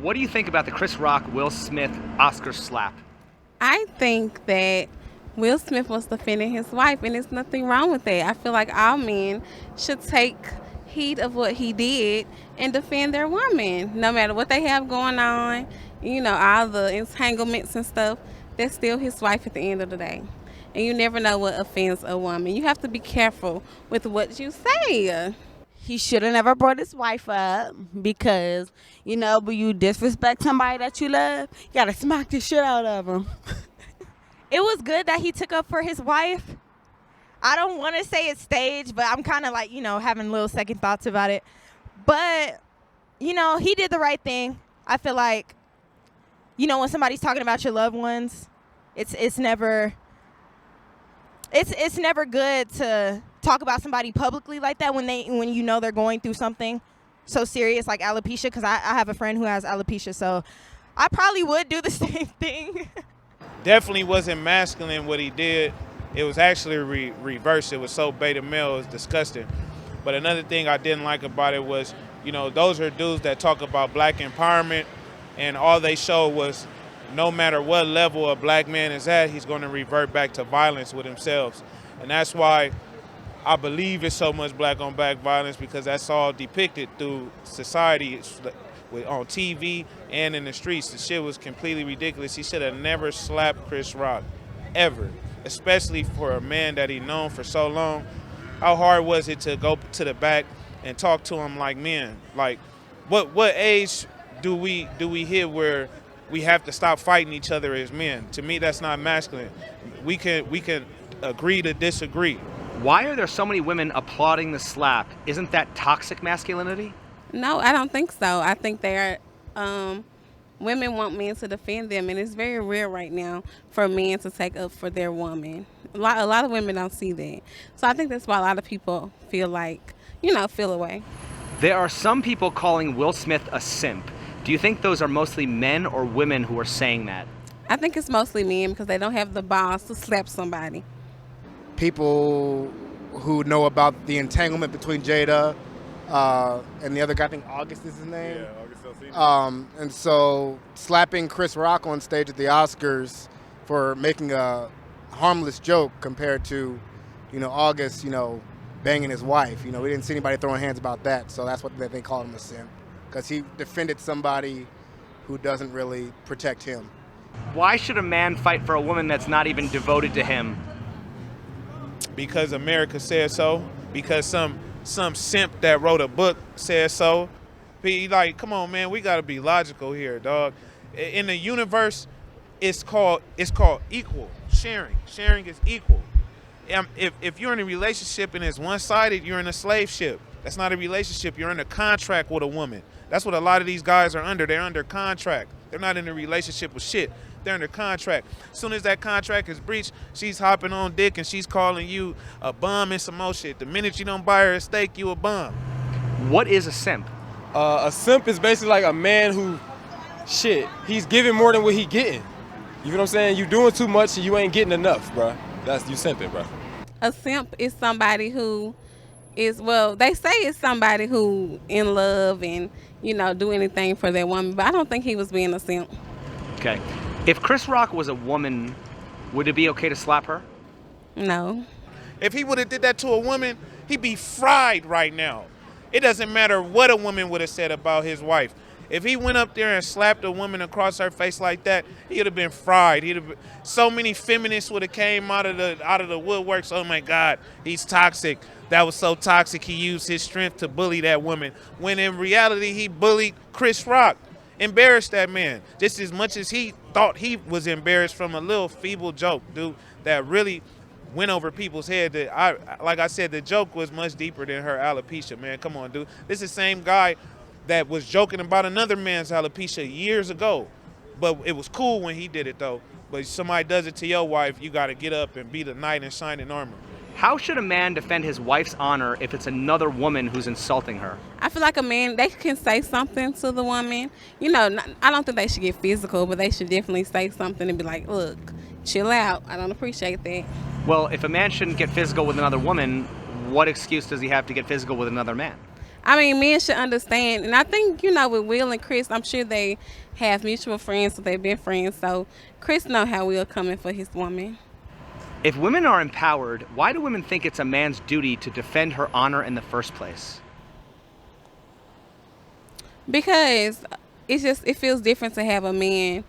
What do you think about the Chris Rock, Will Smith, Oscar slap? I think that Will Smith was defending his wife, and there's nothing wrong with that. I feel like all men should take heed of what he did and defend their woman, no matter what they have going on. All the entanglements and stuff. That's still his wife at the end of the day, and you never know what offends a woman. You have to be careful with what you say. He should have never brought his wife up because, when you disrespect somebody that you love, you gotta smack the shit out of him. It was good that he took up for his wife. I don't want to say it's staged, but I'm kind of like, having little second thoughts about it. But, he did the right thing. I feel like, when somebody's talking about your loved ones, it's never good to talk about somebody publicly like that when they're going through something so serious like alopecia, because I have a friend who has alopecia, so I probably would do the same thing. Definitely wasn't masculine what he did. It was actually reversed. It was so beta male, it was disgusting. But another thing I didn't like about it was, those are dudes that talk about black empowerment, and all they showed was no matter what level a black man is at, he's going to revert back to violence with themselves. And that's why I believe it's so much black on black violence, because that's all depicted through society on TV and in the streets. The shit was completely ridiculous. He should have never slapped Chris Rock, ever, especially for a man that he known for so long. How hard was it to go to the back and talk to him like men? Like, what age do we hit where we have to stop fighting each other as men? To me, that's not masculine. We can agree to disagree. Why are there so many women applauding the slap? Isn't that toxic masculinity? No, I don't think so. I think women want men to defend them, and it's very rare right now for men to take up for their woman. A lot of women don't see that. So I think that's why a lot of people feel away. There are some people calling Will Smith a simp. Do you think those are mostly men or women who are saying that? I think it's mostly men because they don't have the balls to slap somebody. People who know about the entanglement between Jada and the other guy, I think August is his name. Yeah, August. And so slapping Chris Rock on stage at the Oscars for making a harmless joke compared to, August, banging his wife. We didn't see anybody throwing hands about that, so that's what they called him a simp, because he defended somebody who doesn't really protect him. Why should a man fight for a woman that's not even devoted to him? Because America said so. Because some simp that wrote a book said so. Be like, come on, man, we gotta be logical here, dog. In the universe, it's called equal sharing. Sharing is equal. If you're in a relationship and it's one-sided, you're in a slave ship. That's not a relationship. You're in a contract with a woman. That's what a lot of these guys are under. They're under contract. They're not in a relationship with shit. They're under contract. As soon as that contract is breached, she's hopping on dick and she's calling you a bum and some more shit. The minute you don't buy her a steak, you a bum. What is a simp? A simp is basically like a man who, he's giving more than what he getting. You know what I'm saying? You doing too much and you ain't getting enough, bro. That's you simping, bro. A simp is somebody who they say it's somebody who in love and, do anything for their woman, but I don't think he was being a simp. Okay. If Chris Rock was a woman, would it be okay to slap her? No. If he would have did that to a woman, he'd be fried right now. It doesn't matter what a woman would have said about his wife. If he went up there and slapped a woman across her face like that, he'd have been fried. So many feminists would have came out of the woodworks. Oh my God, he's toxic. That was so toxic. He used his strength to bully that woman. When in reality, he bullied Chris Rock, embarrassed that man just as much as he thought he was embarrassed from a little feeble joke, dude, that really went over people's head. Like I said, the joke was much deeper than her alopecia, man. Come on, dude. This is the same guy that was joking about another man's alopecia years ago. But it was cool when he did it, though. But somebody does it to your wife, you got to get up and be the knight in shining armor. How should a man defend his wife's honor if it's another woman who's insulting her? I feel like a man, they can say something to the woman. I don't think they should get physical, but they should definitely say something and be like, look, chill out. I don't appreciate that. Well, if a man shouldn't get physical with another woman, what excuse does he have to get physical with another man? I mean, men should understand. And I think, with Will and Chris, I'm sure they have mutual friends, so they've been friends. So Chris know how Will coming for his woman. If women are empowered, why do women think it's a man's duty to defend her honor in the first place? Because it feels different to have a man,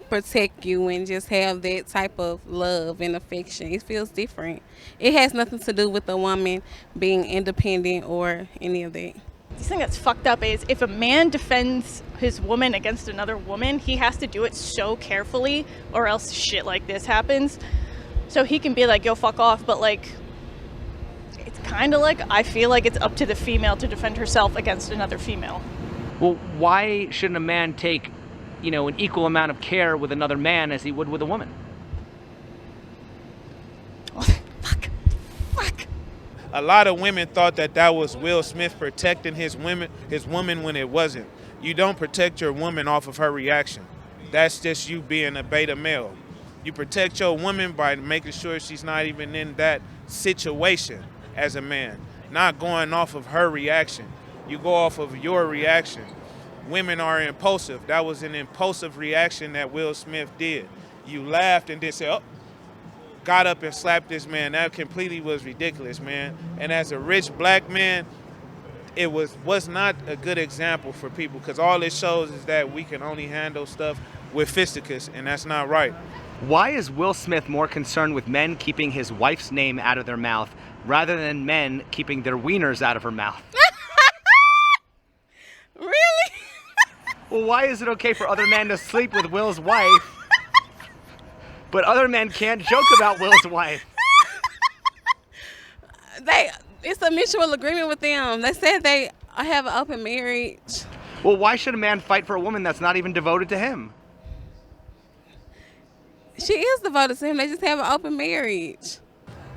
protect you and just have that type of love and affection. It feels different. It has nothing to do with the woman being independent or any of that. The thing that's fucked up is if a man defends his woman against another woman, he has to do it so carefully or else shit like this happens. So he can be like, yo, fuck off, but like, it's kind of like, I feel like it's up to the female to defend herself against another female. Well, why shouldn't a man take, an equal amount of care with another man as he would with a woman? Fuck. A lot of women thought that was Will Smith protecting his woman when it wasn't. You don't protect your woman off of her reaction. That's just you being a beta male. You protect your woman by making sure she's not even in that situation as a man, not going off of her reaction. You go off of your reaction. Women are impulsive. That was an impulsive reaction that Will Smith did. You laughed and then said, oh, got up and slapped this man. That completely was ridiculous, man. And as a rich black man, it was not a good example for people, because all it shows is that we can only handle stuff with fisticuffs, and that's not right. Why is Will Smith more concerned with men keeping his wife's name out of their mouth rather than men keeping their wieners out of her mouth? Really? Well, why is it okay for other men to sleep with Will's wife, but other men can't joke about Will's wife? It's a mutual agreement with them. They said they have an open marriage. Well, why should a man fight for a woman that's not even devoted to him? She is devoted to him. They just have an open marriage.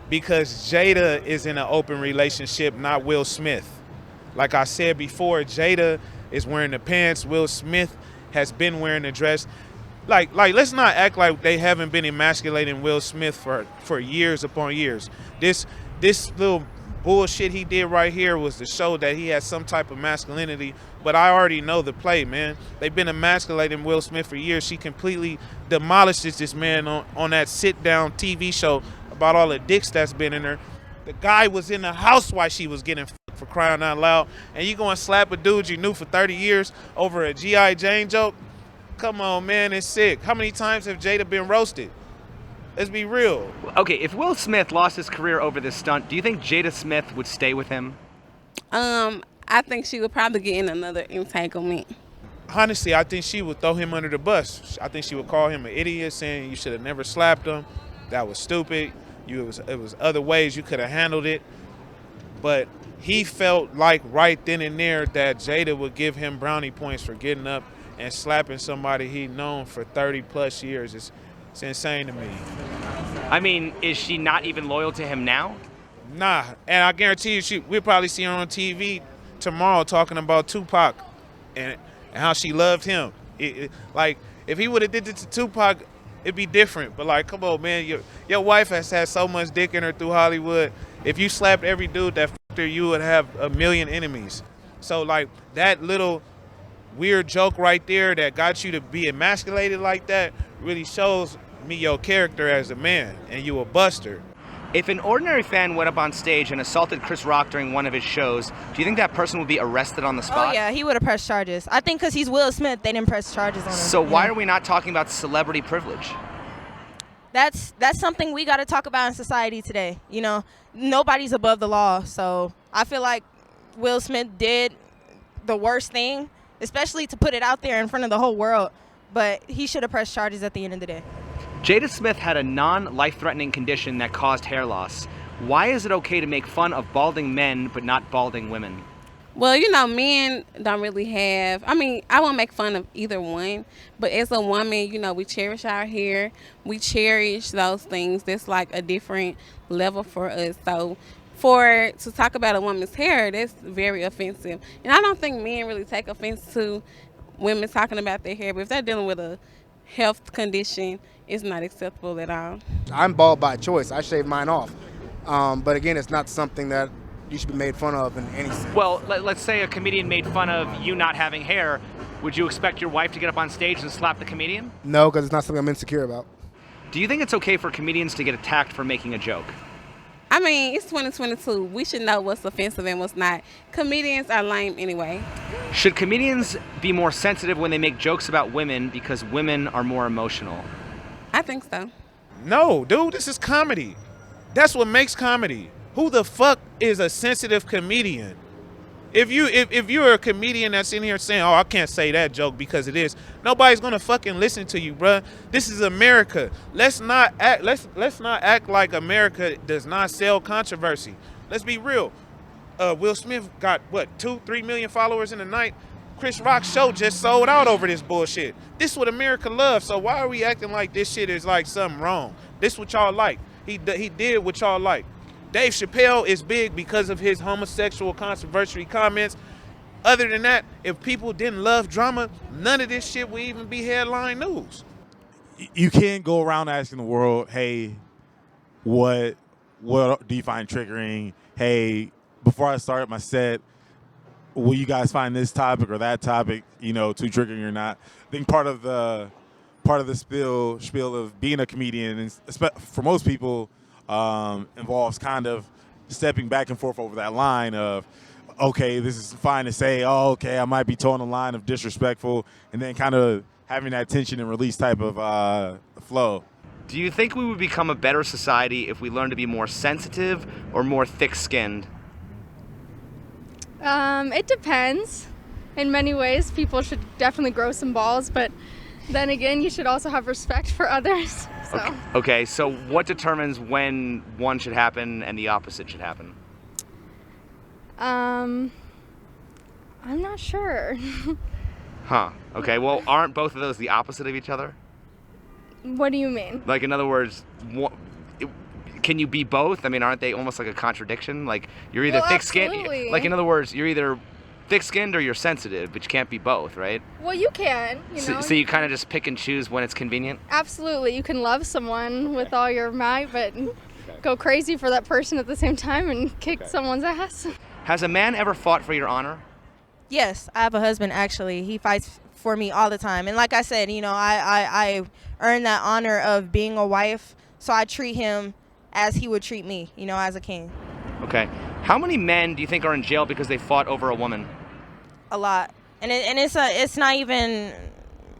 Because Jada is in an open relationship, not Will Smith. Like I said before, Jada is wearing the pants. Will Smith has been wearing the dress. Like let's not act like they haven't been emasculating Will Smith for years upon years. This little bullshit he did right here was to show that he has some type of masculinity, but I already know the play, man. They've been emasculating Will Smith for years. She completely demolishes this man on that sit-down TV show about all the dicks that's been in her. The guy was in the house while she was getting fucked, for crying out loud, and you gonna slap a dude you knew for 30 years over a G.I. Jane joke? Come on, man, it's sick. How many times have Jada been roasted? Let's be real. Okay, if Will Smith lost his career over this stunt, do you think Jada Smith would stay with him? I think she would probably get in another entanglement. Honestly, I think she would throw him under the bus. I think she would call him an idiot, saying you should have never slapped him. That was stupid. It was other ways you could have handled it. But he felt like right then and there that Jada would give him brownie points for getting up and slapping somebody he'd known for 30 plus years. It's insane to me. I mean, is she not even loyal to him now? Nah, and I guarantee you, we'll probably see her on TV tomorrow talking about Tupac and how she loved him. Like, if he would have did it to Tupac, it'd be different. But like, come on, man, your wife has had so much dick in her through Hollywood. If you slapped every dude that fucked her, you would have a million enemies. So like, that little weird joke right there that got you to be emasculated like that really shows me your character as a man, and you a buster. If an ordinary fan went up on stage and assaulted Chris Rock during one of his shows, do you think that person would be arrested on the spot? Oh, yeah, he would have pressed charges. I think because he's Will Smith, they didn't press charges on him. So why are we not talking about celebrity privilege? That's something we got to talk about in society today. You know, nobody's above the law. So I feel like Will Smith did the worst thing, especially to put it out there in front of the whole world. But he should have pressed charges at the end of the day. Jada Smith had a non-life-threatening condition that caused hair loss. Why is it okay to make fun of balding men but not balding women? Well, men don't really have, I won't make fun of either one, but as a woman, we cherish our hair. We cherish those things. That's like a different level for us. So to talk about a woman's hair, that's very offensive. And I don't think men really take offense to women talking about their hair, but if they're dealing with a health condition, it's not acceptable at all. I'm bald by choice. I shave mine off. But again, it's not something that you should be made fun of in any sense. Well, let's say a comedian made fun of you not having hair. Would you expect your wife to get up on stage and slap the comedian? No, because it's not something I'm insecure about. Do you think it's okay for comedians to get attacked for making a joke? I mean, it's 2022. We should know what's offensive and what's not. Comedians are lame anyway. Should comedians be more sensitive when they make jokes about women because women are more emotional? I think so. No, dude, this is comedy. That's what makes comedy. Who the fuck is a sensitive comedian? If you're a comedian that's in here saying, "Oh, I can't say that joke because it is," nobody's gonna fucking listen to you, bruh. This is America. Let's not act like America does not sell controversy. Let's be real. Will Smith got what 2-3 million followers in a night. Chris Rock's show just sold out over this bullshit. This is what America loves. So why are we acting like this shit is like something wrong? This what y'all like. He did what y'all like. Dave Chappelle is big because of his homosexual controversial comments. Other than that, if people didn't love drama, none of this shit would even be headline news. You can't go around asking the world, hey, what do you find triggering? Hey, before I start my set, will you guys find this topic or that topic, too triggering or not? I think part of the spiel of being a comedian, and for most people, involves kind of stepping back and forth over that line of, okay, this is fine to say, oh, okay, I might be towing the line of disrespectful, and then kind of having that tension and release type of flow. Do you think we would become a better society if we learned to be more sensitive or more thick-skinned? It depends. In many ways, people should definitely grow some balls, but then again, you should also have respect for others. So. Okay, so what determines when one should happen and the opposite should happen? I'm not sure. Huh. Okay, well, aren't both of those the opposite of each other? What do you mean? Like, in other words, can you be both? I mean, aren't they almost like a contradiction? Like, you're either thick-skinned. Absolutely. Like, in other words, you're either thick-skinned or you're sensitive, but you can't be both, right? Well, you can, So you kind of just pick and choose when it's convenient? Absolutely. You can love someone with all your might, but go crazy for that person at the same time and kick someone's ass. Has a man ever fought for your honor? Yes, I have a husband, actually. He fights for me all the time. And like I said, I earned that honor of being a wife, so I treat him as he would treat me, as a king. Okay. How many men do you think are in jail because they fought over a woman? A lot. And it's not even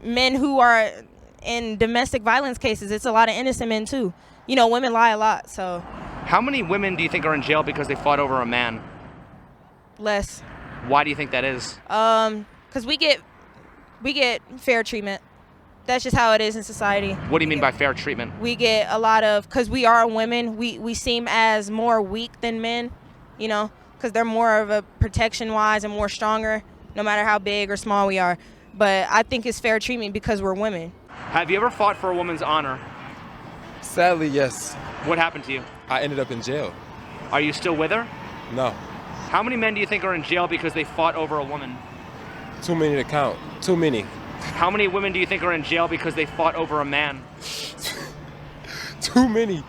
men who are in domestic violence cases. It's a lot of innocent men, too. Women lie a lot, so. How many women do you think are in jail because they fought over a man? Less. Why do you think that is? Because we get fair treatment. That's just how it is in society. What do you mean by fair treatment? We get a lot of, because we are women, we seem as more weak than men, because they're more of a protection-wise and more stronger, no matter how big or small we are. But I think it's fair treatment because we're women. Have you ever fought for a woman's honor? Sadly, yes. What happened to you? I ended up in jail. Are you still with her? No. How many men do you think are in jail because they fought over a woman? Too many to count. Too many. How many women do you think are in jail because they fought over a man? Too many.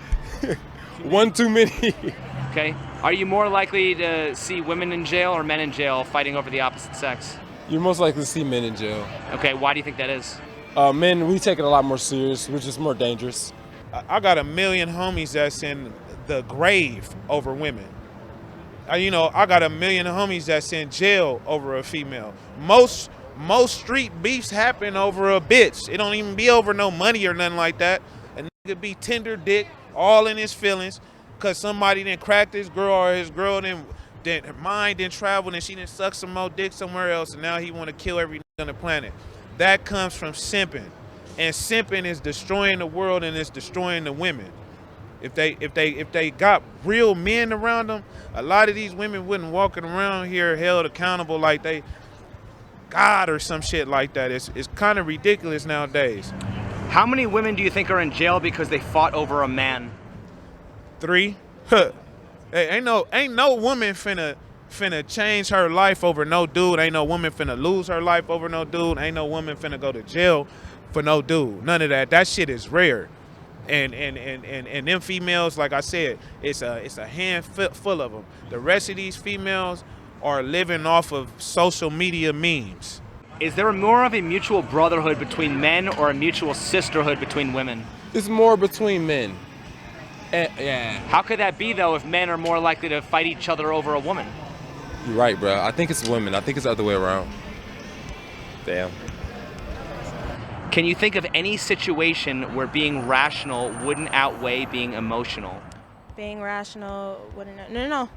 One too many. Okay. Are you more likely to see women in jail or men in jail fighting over the opposite sex? You're most likely to see men in jail. Okay, why do you think that is? Men, we take it a lot more serious, which is more dangerous. I got a million homies that's in the grave over women. I got a million homies that's in jail over a female. Most street beefs happen over a bitch. It don't even be over no money or nothing like that. A nigga be tender dick, all in his feelings, because somebody didn't crack this girl or his girl then her mind didn't travel and she didn't suck some more dick somewhere else and now he want to kill every nigga on the planet. That comes from simping. And simping is destroying the world and it's destroying the women. If they got real men around them, a lot of these women wouldn't walking around here held accountable like they God or some shit like that. It's kind of ridiculous nowadays. How many women do you think are in jail because they fought over a man? 3. Huh. Hey, ain't no woman finna change her life over no dude. Ain't no woman finna lose her life over no dude. Ain't no woman finna go to jail for no dude. None of that. That shit is rare. And them females, like I said, it's a handful of them. The rest of these females are living off of social media memes. Is there more of a mutual brotherhood between men or a mutual sisterhood between women? It's more between men. Yeah. How could that be, though, if men are more likely to fight each other over a woman? You're right, bro. I think it's women. I think it's the other way around. Damn. Can you think of any situation where being rational wouldn't outweigh being emotional? Being rational wouldn't. No.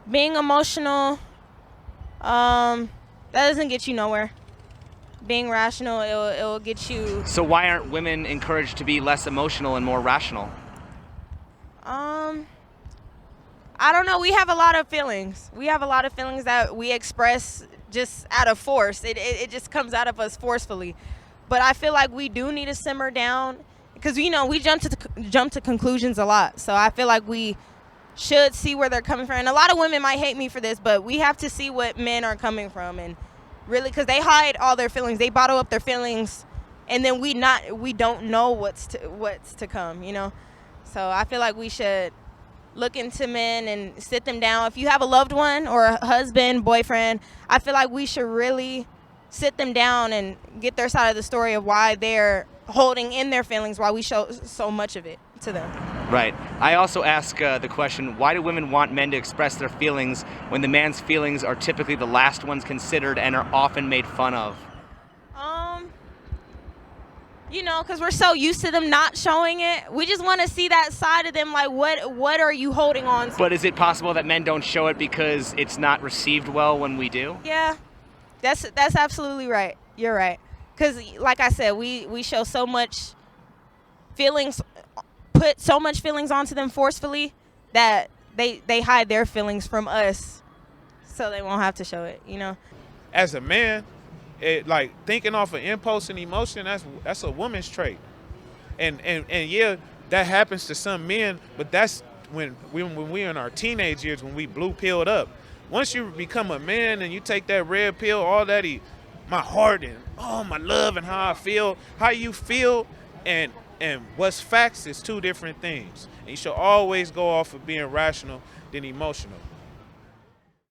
Being emotional, that doesn't get you nowhere. Being rational, it will get you. So why aren't women encouraged to be less emotional and more rational? I don't know. We have a lot of feelings. We have a lot of feelings that we express just out of force. It just comes out of us forcefully. But I feel like we do need to simmer down because, we jump to conclusions a lot. So I feel like we should see where they're coming from. And a lot of women might hate me for this, but we have to see what men are coming from. And really, because they hide all their feelings. They bottle up their feelings. And then we don't know what's to come, So I feel like we should look into men and sit them down. If you have a loved one or a husband, boyfriend, I feel like we should really sit them down and get their side of the story of why they're holding in their feelings, why we show so much of it to them. Right. I also ask the question, why do women want men to express their feelings when the man's feelings are typically the last ones considered and are often made fun of? Because we're so used to them not showing it. We just want to see that side of them, like what are you holding on to? But is it possible that men don't show it because it's not received well when we do? Yeah, that's absolutely right. You're right. Because like I said, we show so much feelings, put so much feelings onto them forcefully that they hide their feelings from us so they won't have to show it, As a man, like thinking off of impulse and emotion, that's a woman's trait, and yeah, that happens to some men, but that's when we're in our teenage years, when we blue pilled up. Once you become a man and you take that red pill, all that my heart and my love and how I feel, how you feel, and what's facts is two different things. And you should always go off of being rational than emotional.